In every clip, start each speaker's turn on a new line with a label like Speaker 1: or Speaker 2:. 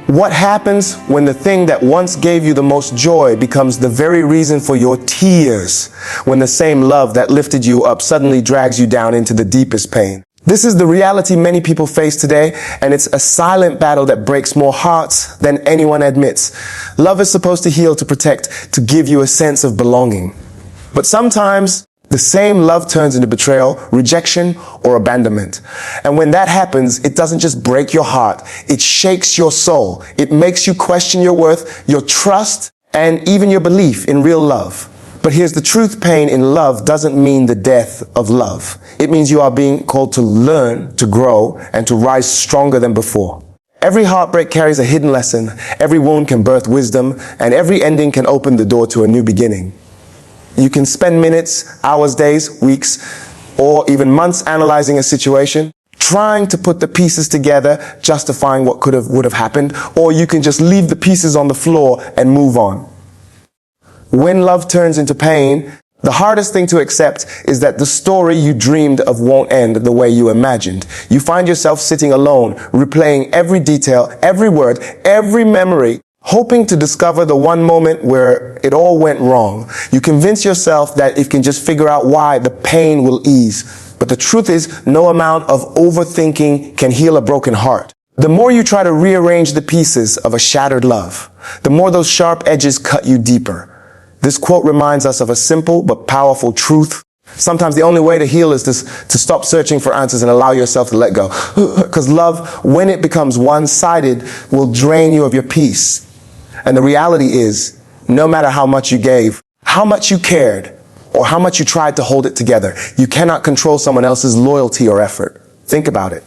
Speaker 1: What happens when the thing that once gave you the most joy becomes the very reason for your tears, when the same love that lifted you up suddenly drags you down into the deepest pain? This is the reality many people face today, and it's a silent battle that breaks more hearts than anyone admits. Love is supposed to heal, to protect, to give you a sense of belonging. But sometimes the same love turns into betrayal, rejection, or abandonment. And when that happens, it doesn't just break your heart, it shakes your soul. It makes you question your worth, your trust, and even your belief in real love. But here's the truth: pain in love doesn't mean the death of love. It means you are being called to learn, to grow, and to rise stronger than before. Every heartbreak carries a hidden lesson, every wound can birth wisdom, and every ending can open the door to a new beginning. You can spend minutes, hours, days, weeks, or even months analyzing a situation, trying to put the pieces together, justifying what would have happened, or you can just leave the pieces on the floor and move on. When love turns into pain, the hardest thing to accept is that the story you dreamed of won't end the way you imagined. You find yourself sitting alone, replaying every detail, every word, every memory, hoping to discover the one moment where it all went wrong. You convince yourself that if you can just figure out why, the pain will ease. But the truth is, no amount of overthinking can heal a broken heart. The more you try to rearrange the pieces of a shattered love, the more those sharp edges cut you deeper. This quote reminds us of a simple but powerful truth. Sometimes the only way to heal is to stop searching for answers and allow yourself to let go. Because love, when it becomes one-sided, will drain you of your peace. And the reality is, no matter how much you gave, how much you cared, or how much you tried to hold it together, you cannot control someone else's loyalty or effort. Think about it.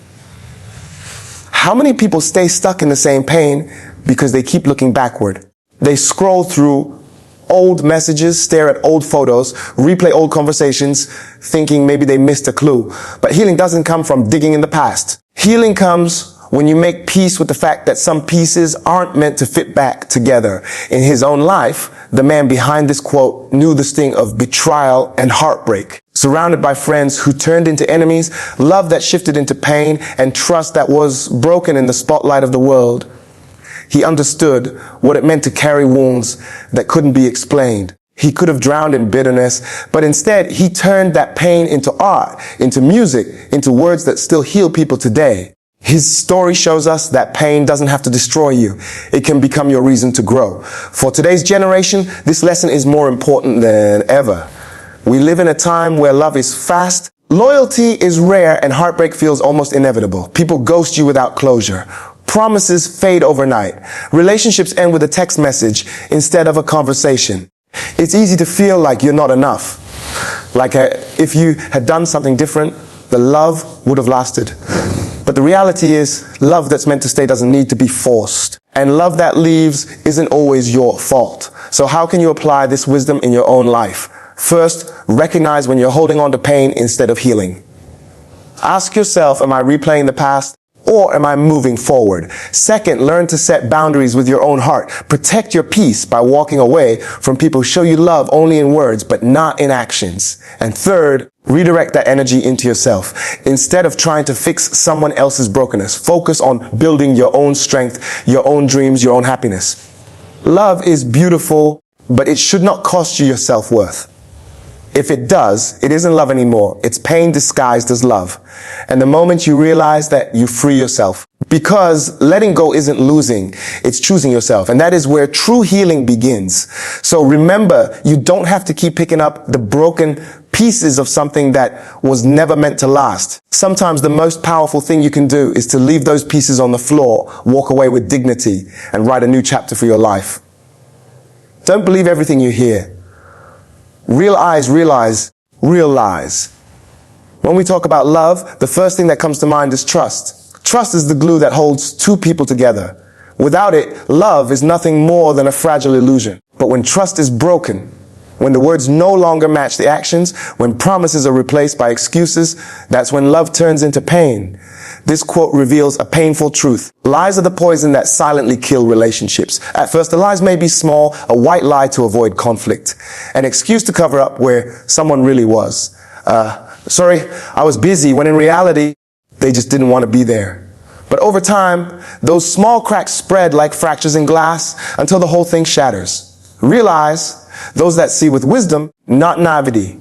Speaker 1: How many people stay stuck in the same pain because they keep looking backward? They scroll through old messages, stare at old photos, replay old conversations, thinking maybe they missed a clue. But healing doesn't come from digging in the past. Healing comes when you make peace with the fact that some pieces aren't meant to fit back together. In his own life, the man behind this quote knew the sting of betrayal and heartbreak. Surrounded by friends who turned into enemies, love that shifted into pain, and trust that was broken in the spotlight of the world, he understood what it meant to carry wounds that couldn't be explained. He could have drowned in bitterness, but instead he turned that pain into art, into music, into words that still heal people today. His story shows us that pain doesn't have to destroy you. It can become your reason to grow. For today's generation, this lesson is more important than ever. We live in a time where love is fast, loyalty is rare, and heartbreak feels almost inevitable. People ghost you without closure. Promises fade overnight. Relationships end with a text message instead of a conversation. It's easy to feel like you're not enough. Like if you had done something different, the love would have lasted. But the reality is, love that's meant to stay doesn't need to be forced. And love that leaves isn't always your fault. So how can you apply this wisdom in your own life? First, recognize when you're holding on to pain instead of healing. Ask yourself, am I replaying the past? Or am I moving forward? Second, learn to set boundaries with your own heart. Protect your peace by walking away from people who show you love only in words, but not in actions. And third, redirect that energy into yourself. Instead of trying to fix someone else's brokenness, focus on building your own strength, your own dreams, your own happiness. Love is beautiful, but it should not cost you your self-worth. If it does, it isn't love anymore. It's pain disguised as love. And the moment you realize that, you free yourself. Because letting go isn't losing, it's choosing yourself. And that is where true healing begins. So remember, you don't have to keep picking up the broken pieces of something that was never meant to last. Sometimes the most powerful thing you can do is to leave those pieces on the floor, walk away with dignity, and write a new chapter for your life. Don't believe everything you hear. Real eyes realize real lies. When we talk about love, the first thing that comes to mind is trust. Trust is the glue that holds two people together. Without it, love is nothing more than a fragile illusion. But when trust is broken, when the words no longer match the actions, when promises are replaced by excuses, that's when love turns into pain. This quote reveals a painful truth. Lies are the poison that silently kill relationships. At first, the lies may be small, a white lie to avoid conflict, an excuse to cover up where someone really was. Sorry, I was busy, when in reality, they just didn't want to be there. But over time, those small cracks spread like fractures in glass until the whole thing shatters. Realize, those that see with wisdom, not naivety,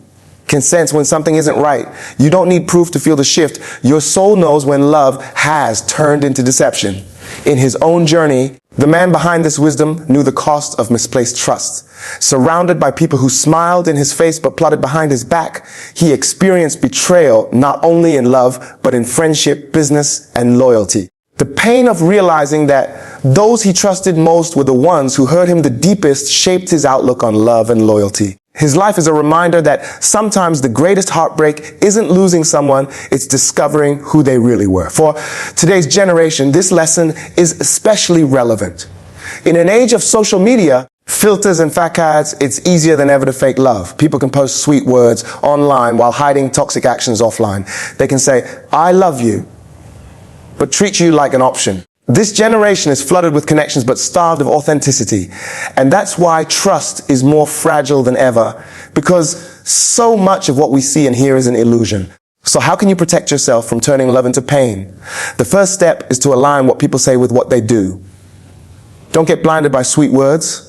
Speaker 1: can sense when something isn't right. You don't need proof to feel the shift. Your soul knows when love has turned into deception. In his own journey, the man behind this wisdom knew the cost of misplaced trust. Surrounded by people who smiled in his face but plotted behind his back, he experienced betrayal not only in love, but in friendship, business, and loyalty. The pain of realizing that those he trusted most were the ones who hurt him the deepest shaped his outlook on love and loyalty. His life is a reminder that sometimes the greatest heartbreak isn't losing someone, it's discovering who they really were. For today's generation, this lesson is especially relevant. In an age of social media, filters and facades, it's easier than ever to fake love. People can post sweet words online while hiding toxic actions offline. They can say, "I love you," but treat you like an option. This generation is flooded with connections but starved of authenticity. And that's why trust is more fragile than ever, because so much of what we see and hear is an illusion. So how can you protect yourself from turning love into pain? The first step is to align what people say with what they do. Don't get blinded by sweet words.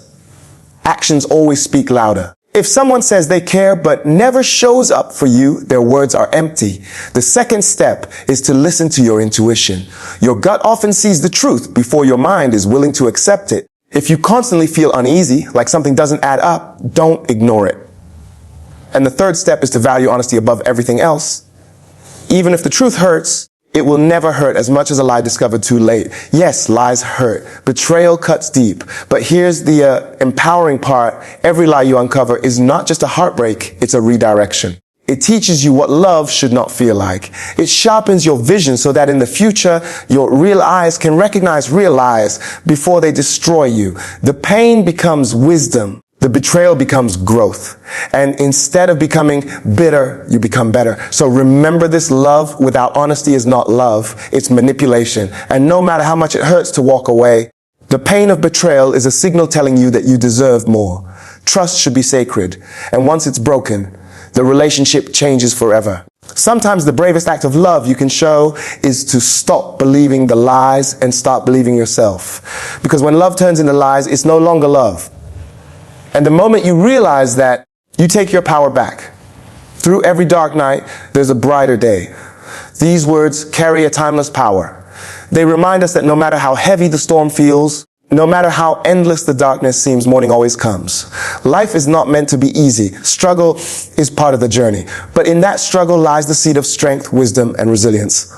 Speaker 1: Actions always speak louder. If someone says they care but never shows up for you, their words are empty. The second step is to listen to your intuition. Your gut often sees the truth before your mind is willing to accept it. If you constantly feel uneasy, like something doesn't add up, don't ignore it. And the third step is to value honesty above everything else. Even if the truth hurts, it will never hurt as much as a lie discovered too late. Yes, lies hurt. Betrayal cuts deep. But here's the empowering part. Every lie you uncover is not just a heartbreak, it's a redirection. It teaches you what love should not feel like. It sharpens your vision so that in the future, your real eyes can recognize real lies before they destroy you. The pain becomes wisdom. The betrayal becomes growth. And instead of becoming bitter, you become better. So remember this: love without honesty is not love, it's manipulation. And no matter how much it hurts to walk away, the pain of betrayal is a signal telling you that you deserve more. Trust should be sacred. And once it's broken, the relationship changes forever. Sometimes the bravest act of love you can show is to stop believing the lies and start believing yourself. Because when love turns into lies, it's no longer love. And the moment you realize that, you take your power back. Through every dark night, there's a brighter day. These words carry a timeless power. They remind us that no matter how heavy the storm feels, no matter how endless the darkness seems, morning always comes. Life is not meant to be easy. Struggle is part of the journey. But in that struggle lies the seed of strength, wisdom, and resilience.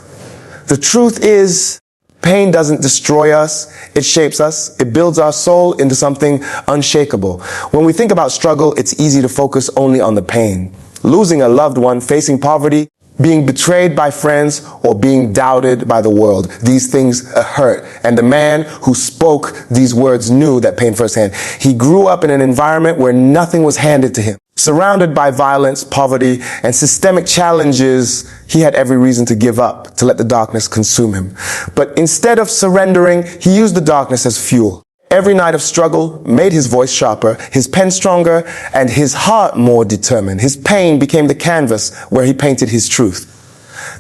Speaker 1: The truth is, pain doesn't destroy us, it shapes us. It builds our soul into something unshakable. When we think about struggle, it's easy to focus only on the pain. Losing a loved one, facing poverty, being betrayed by friends, or being doubted by the world. These things hurt. And the man who spoke these words knew that pain firsthand. He grew up in an environment where nothing was handed to him. Surrounded by violence, poverty, and systemic challenges, he had every reason to give up, to let the darkness consume him. But instead of surrendering, he used the darkness as fuel. Every night of struggle made his voice sharper, his pen stronger, and his heart more determined. His pain became the canvas where he painted his truth.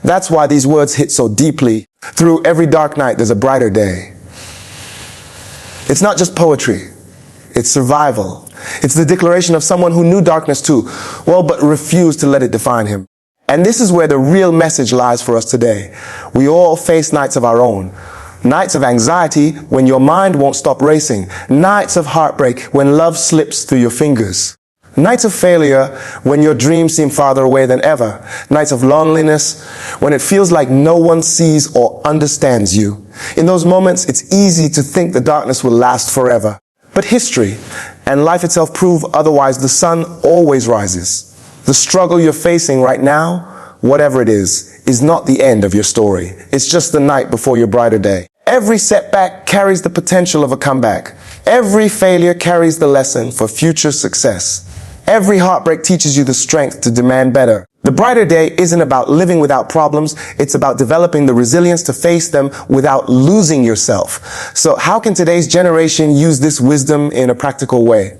Speaker 1: That's why these words hit so deeply. Through every dark night, there's a brighter day. It's not just poetry. It's survival. It's the declaration of someone who knew darkness too, well, but refused to let it define him. And this is where the real message lies for us today. We all face nights of our own. Nights of anxiety when your mind won't stop racing. Nights of heartbreak when love slips through your fingers. Nights of failure when your dreams seem farther away than ever. Nights of loneliness when it feels like no one sees or understands you. In those moments, it's easy to think the darkness will last forever. But history and life itself prove otherwise. The sun always rises. The struggle you're facing right now, whatever it is not the end of your story. It's just the night before your brighter day. Every setback carries the potential of a comeback. Every failure carries the lesson for future success. Every heartbreak teaches you the strength to demand better. The brighter day isn't about living without problems. It's about developing the resilience to face them without losing yourself. So how can today's generation use this wisdom in a practical way?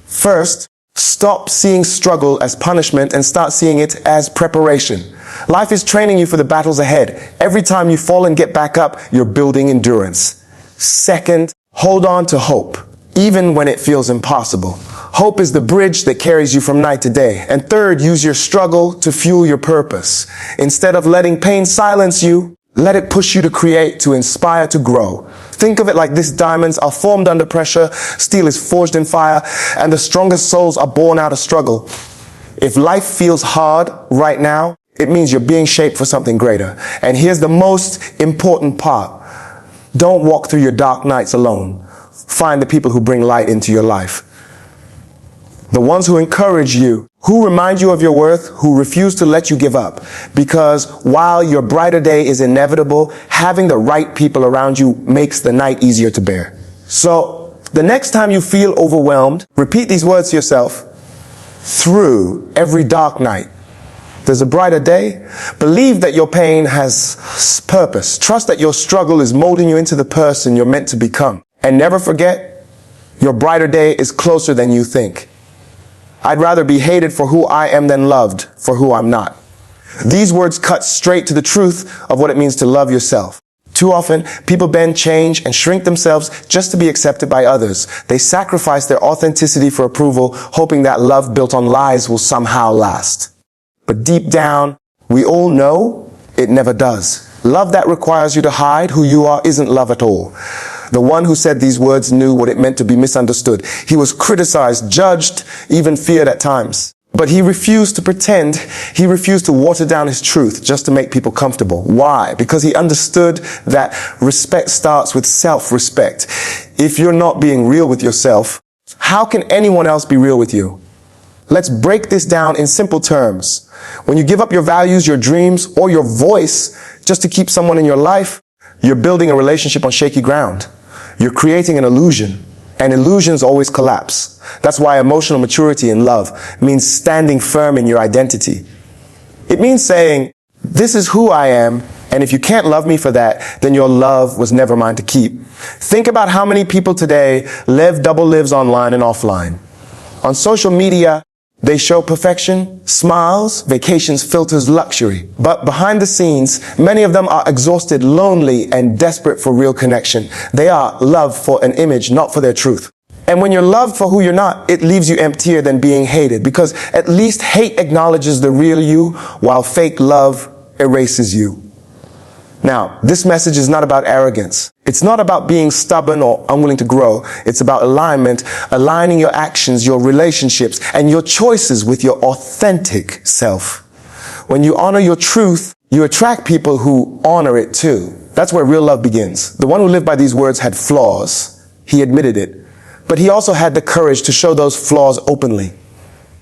Speaker 1: First, Stop seeing struggle as punishment and start seeing it as preparation. Life is training you for the battles ahead. Every time you fall and get back up, you're building endurance. Second, hold on to hope, even when it feels impossible. Hope is the bridge that carries you from night to day. And third, use your struggle to fuel your purpose. Instead of letting pain silence you, let it push you to create, to inspire, to grow. Think of it like this: diamonds are formed under pressure, steel is forged in fire, and the strongest souls are born out of struggle. If life feels hard right now, it means you're being shaped for something greater. And here's the most important part. Don't walk through your dark nights alone. Find the people who bring light into your life. The ones who encourage you, who remind you of your worth, who refuse to let you give up. Because while your brighter day is inevitable, having the right people around you makes the night easier to bear. So, the next time you feel overwhelmed, repeat these words to yourself. Through every dark night, there's a brighter day. Believe that your pain has purpose. Trust that your struggle is molding you into the person you're meant to become. And never forget, your brighter day is closer than you think. I'd rather be hated for who I am than loved for who I'm not. These words cut straight to the truth of what it means to love yourself. Too often, people bend, change, and shrink themselves just to be accepted by others. They sacrifice their authenticity for approval, hoping that love built on lies will somehow last. But deep down, we all know it never does. Love that requires you to hide who you are isn't love at all. The one who said these words knew what it meant to be misunderstood. He was criticized, judged, even feared at times. But he refused to pretend. He refused to water down his truth just to make people comfortable. Why? Because he understood that respect starts with self-respect. If you're not being real with yourself, how can anyone else be real with you? Let's break this down in simple terms. When you give up your values, your dreams, or your voice just to keep someone in your life, you're building a relationship on shaky ground. You're creating an illusion, and illusions always collapse. That's why emotional maturity in love means standing firm in your identity. It means saying, this is who I am, and if you can't love me for that, then your love was never mine to keep. Think about how many people today live double lives online and offline. On social media, they show perfection, smiles, vacations, filters, luxury. But behind the scenes, many of them are exhausted, lonely, and desperate for real connection. They are loved for an image, not for their truth. And when you're loved for who you're not, it leaves you emptier than being hated, because at least hate acknowledges the real you, while fake love erases you. Now, this message is not about arrogance. It's not about being stubborn or unwilling to grow. It's about alignment, aligning your actions, your relationships, and your choices with your authentic self. When you honor your truth, you attract people who honor it too. That's where real love begins. The one who lived by these words had flaws. He admitted it. But he also had the courage to show those flaws openly.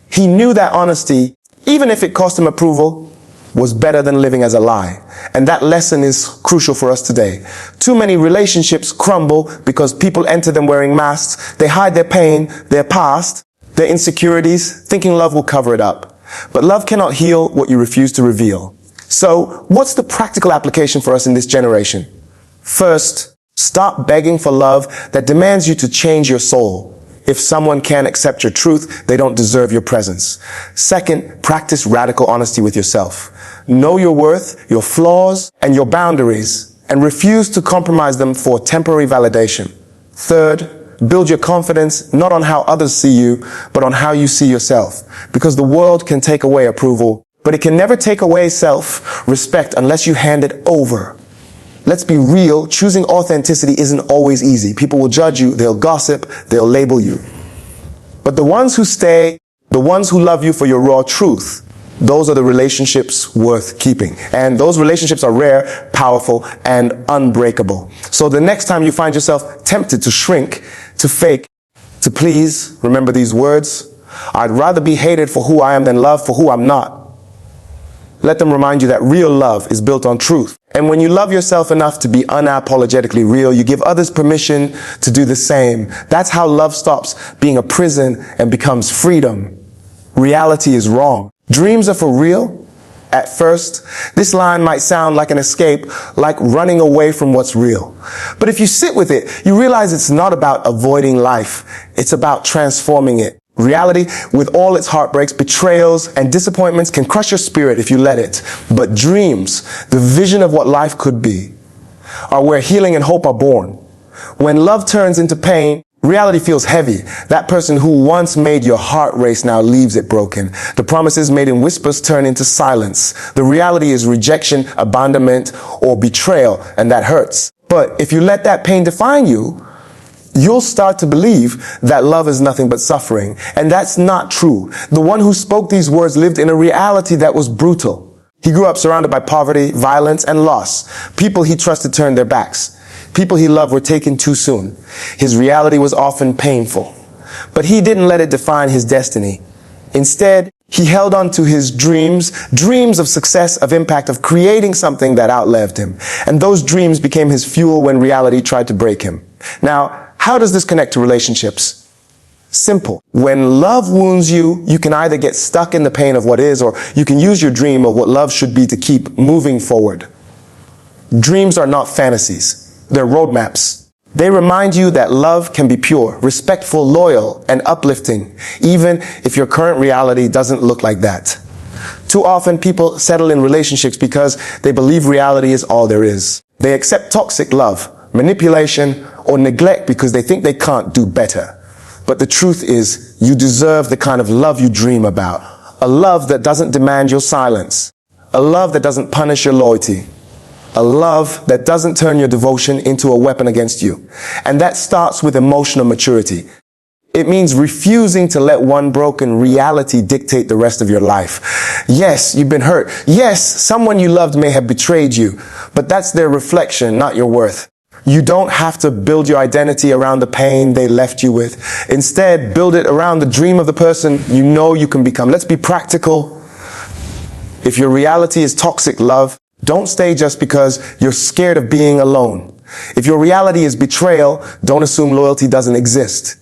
Speaker 1: He knew that honesty, even if it cost him approval, was better than living as a lie. And that lesson is crucial for us today. Too many relationships crumble because people enter them wearing masks. They hide their pain, their past, their insecurities, thinking love will cover it up. But love cannot heal what you refuse to reveal. So, what's the practical application for us in this generation? First, stop begging for love that demands you to change your soul. If someone can't accept your truth, they don't deserve your presence. Second, practice radical honesty with yourself. Know your worth, your flaws, and your boundaries, and refuse to compromise them for temporary validation. Third, build your confidence not on how others see you, but on how you see yourself. Because the world can take away approval, but it can never take away self-respect unless you hand it over. Let's be real, choosing authenticity isn't always easy. People will judge you, they'll gossip, they'll label you. But the ones who stay, the ones who love you for your raw truth, those are the relationships worth keeping. And those relationships are rare, powerful, and unbreakable. So the next time you find yourself tempted to shrink, to fake, to please, remember these words. I'd rather be hated for who I am than loved for who I'm not. Let them remind you that real love is built on truth. And when you love yourself enough to be unapologetically real, you give others permission to do the same. That's how love stops being a prison and becomes freedom. Reality is wrong. Dreams are for real. At first, this line might sound like an escape, like running away from what's real. But if you sit with it, you realize it's not about avoiding life. It's about transforming it. Reality, with all its heartbreaks, betrayals, and disappointments, can crush your spirit if you let it. But dreams, the vision of what life could be, are where healing and hope are born. When love turns into pain, reality feels heavy. That person who once made your heart race now leaves it broken. The promises made in whispers turn into silence. The reality is rejection, abandonment, or betrayal, and that hurts. But if you let that pain define you, you'll start to believe that love is nothing but suffering. And that's not true. The one who spoke these words lived in a reality that was brutal. He grew up surrounded by poverty, violence, and loss. People he trusted turned their backs. People he loved were taken too soon. His reality was often painful. But he didn't let it define his destiny. Instead, he held on to his dreams of success, of impact, of creating something that outlived him. And those dreams became his fuel when reality tried to break him. Now, how does this connect to relationships? Simple. When love wounds you, you can either get stuck in the pain of what is, or you can use your dream of what love should be to keep moving forward. Dreams are not fantasies. They're roadmaps. They remind you that love can be pure, respectful, loyal, and uplifting, even if your current reality doesn't look like that. Too often, people settle in relationships because they believe reality is all there is. They accept toxic love, manipulation, or neglect because they think they can't do better. But the truth is, you deserve the kind of love you dream about. A love that doesn't demand your silence. A love that doesn't punish your loyalty. A love that doesn't turn your devotion into a weapon against you. And that starts with emotional maturity. It means refusing to let one broken reality dictate the rest of your life. Yes, you've been hurt. Yes, someone you loved may have betrayed you, but that's their reflection, not your worth. You don't have to build your identity around the pain they left you with. Instead, build it around the dream of the person you know you can become. Let's be practical. If your reality is toxic love, don't stay just because you're scared of being alone. If your reality is betrayal, don't assume loyalty doesn't exist.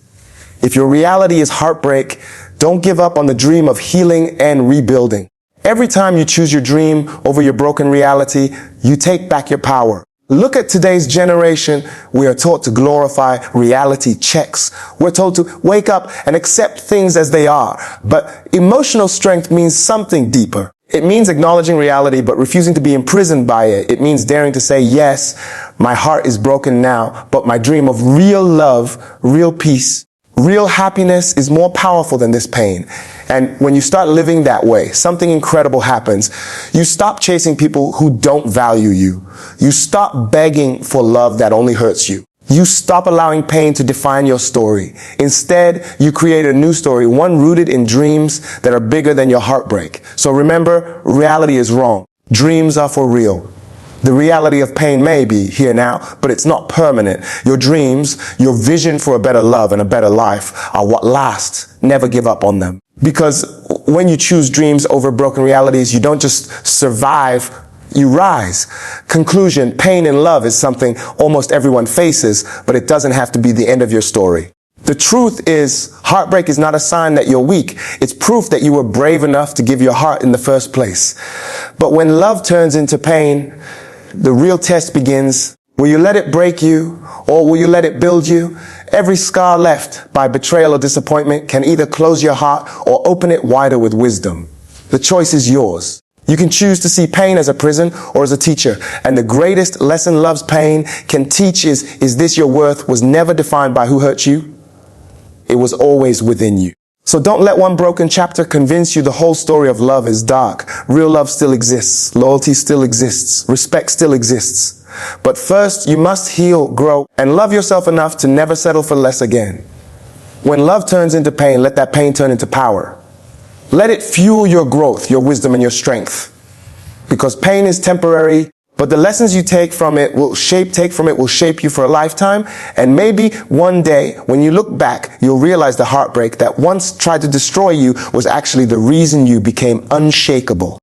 Speaker 1: If your reality is heartbreak, don't give up on the dream of healing and rebuilding. Every time you choose your dream over your broken reality, you take back your power. Look at today's generation. We are taught to glorify reality checks. We're told to wake up and accept things as they are. But emotional strength means something deeper. It means acknowledging reality but refusing to be imprisoned by it. It means daring to say, yes, my heart is broken now, but my dream of real love, real peace, real happiness is more powerful than this pain. And when you start living that way, something incredible happens. You stop chasing people who don't value you. You stop begging for love that only hurts you. You stop allowing pain to define your story. Instead, you create a new story, one rooted in dreams that are bigger than your heartbreak. So remember, reality is wrong. Dreams are for real. The reality of pain may be here now, but it's not permanent. Your dreams, your vision for a better love and a better life are what lasts. Never give up on them. Because when you choose dreams over broken realities, you don't just survive, you rise. Conclusion, pain in love is something almost everyone faces, but it doesn't have to be the end of your story. The truth is, heartbreak is not a sign that you're weak. It's proof that you were brave enough to give your heart in the first place. But when love turns into pain, the real test begins. Will you let it break you, or will you let it build you? Every scar left by betrayal or disappointment can either close your heart or open it wider with wisdom. The choice is yours. You can choose to see pain as a prison or as a teacher. And the greatest lesson love's pain can teach is this: your worth was never defined by who hurt you. It was always within you. So don't let one broken chapter convince you the whole story of love is dark. Real love still exists. Loyalty still exists. Respect still exists. But first, you must heal, grow, and love yourself enough to never settle for less again. When love turns into pain, let that pain turn into power. Let it fuel your growth, your wisdom, and your strength. Because pain is temporary, but the lessons you take from it will shape you for a lifetime. And maybe one day, when you look back, you'll realize the heartbreak that once tried to destroy you was actually the reason you became unshakable.